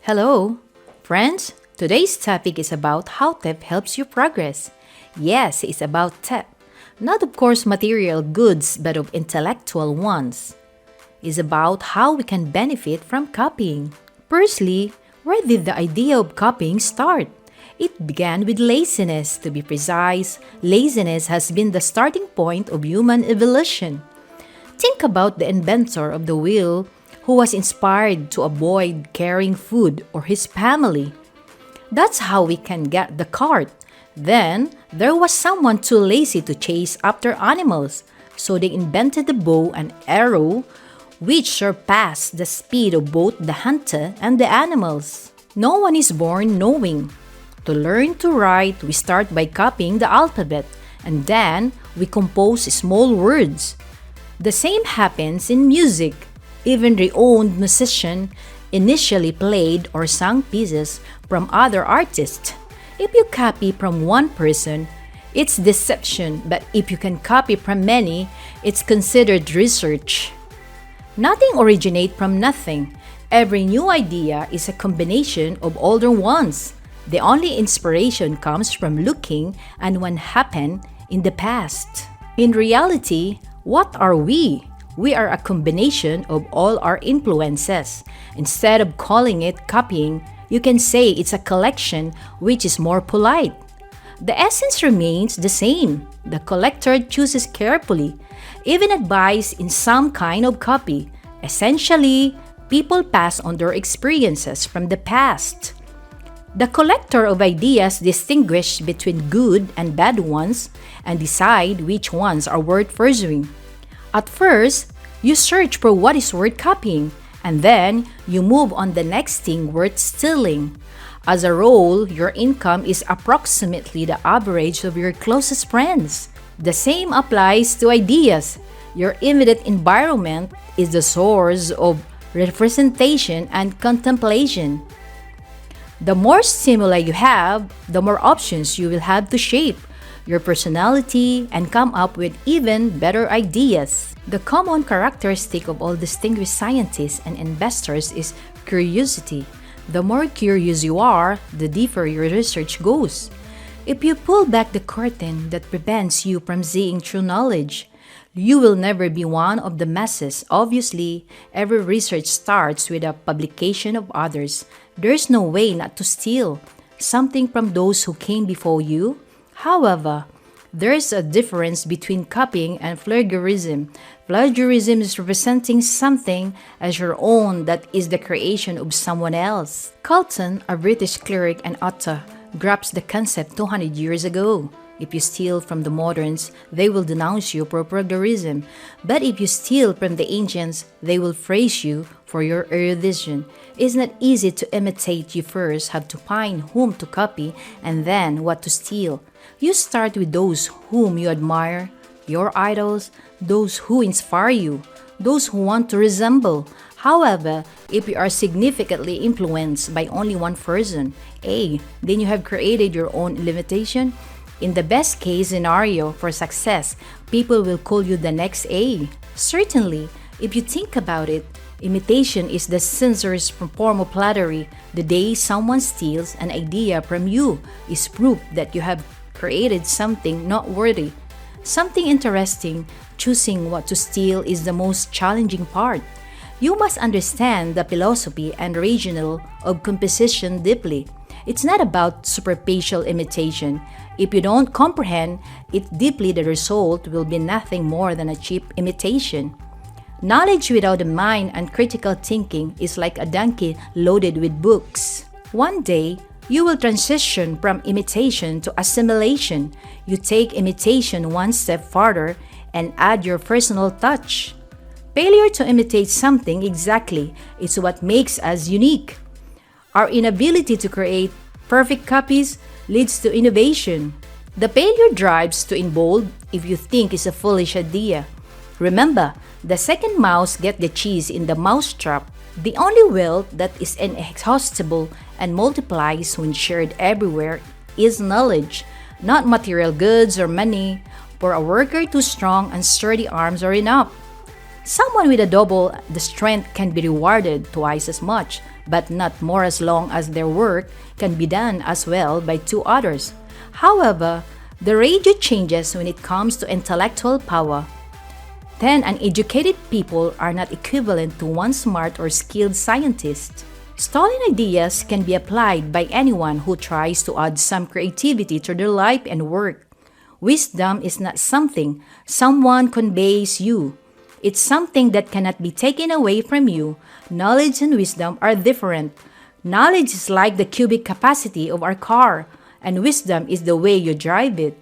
Hello, friends. Today's topic is about how theft helps you progress. Yes, it's about theft. Not, of course, material goods, but of intellectual ones. It's about how we can benefit from copying. Firstly, where did the idea of copying start? It began with laziness. To be precise, laziness has been the starting point of human evolution. Think about the inventor of the wheel who was inspired to avoid carrying food or his family. That's how we can get the cart. Then, there was someone too lazy to chase after animals, so they invented the bow and arrow, which surpassed the speed of both the hunter and the animals. No one is born knowing. To learn to write, we start by copying the alphabet, and then we compose small words. The same happens in music. Even renowned musicians initially played or sang pieces from other artists. If you copy from one person, it's deception, but if you can copy from many, it's considered research. Nothing originates from nothing. Every new idea is a combination of older ones. The only inspiration comes from looking at what happened in the past. In reality, what are we? We are a combination of all our influences. Instead of calling it copying, you can say it's a collection, which is more polite. The essence remains the same. The collector chooses carefully, even advice in some kind of copy. Essentially, people pass on their experiences from the past. The collector of ideas distinguishes between good and bad ones and decide which ones are worth pursuing. At first, you search for what is worth copying, and then you move on the next thing worth stealing. As a rule, your income is approximately the average of your closest friends. The same applies to ideas. Your immediate environment is the source of representation and contemplation. The more stimuli you have, the more options you will have to shape your personality and come up with even better ideas. The common characteristic of all distinguished scientists and investors is curiosity. The more curious you are, the deeper your research goes. If you pull back the curtain that prevents you from seeing true knowledge, you will never be one of the masses. Obviously, every research starts with a publication of others. There's no way not to steal something from those who came before you. However, there's a difference between copying and plagiarism. Plagiarism is representing something as your own that is the creation of someone else. Carlton, a British cleric and author, grasped the concept 200 years ago. If you steal from the moderns, they will denounce you for plagiarism. But if you steal from the ancients, they will praise you for your erudition. It's not easy to imitate. You first have to find whom to copy and then what to steal. You start with those whom you admire, your idols, those who inspire you, those who want to resemble. However, if you are significantly influenced by only one person, then you have created your own limitation. In the best case scenario for success, people will call you the next A. Certainly, if you think about it, imitation is the sincerest form of flattery. The day someone steals an idea from you is proof that you have created something noteworthy, something interesting. Choosing what to steal is the most challenging part. You must understand the philosophy and rationale of composition deeply. It's not about superficial imitation. If you don't comprehend it deeply, the result will be nothing more than a cheap imitation. Knowledge without a mind and critical thinking is like a donkey loaded with books. One day, you will transition from imitation to assimilation. You take imitation one step farther and add your personal touch. Failure to imitate something exactly is what makes us unique. Our inability to create perfect copies leads to innovation. The failure drives to inbold if you think it's a foolish idea. Remember, the second mouse gets the cheese in the mousetrap. The only wealth that is inexhaustible and multiplies when shared everywhere is knowledge, not material goods or money. For a worker, too strong and sturdy arms are enough. Someone with a double the strength can be rewarded twice as much, but not more as long as their work can be done as well by two others. However, the ratio changes when it comes to intellectual power. 10 uneducated people are not equivalent to one smart or skilled scientist. Stolen ideas can be applied by anyone who tries to add some creativity to their life and work. Wisdom is not something someone conveys you. It's something that cannot be taken away from you. Knowledge and wisdom are different. Knowledge is like the cubic capacity of our car, and wisdom is the way you drive it.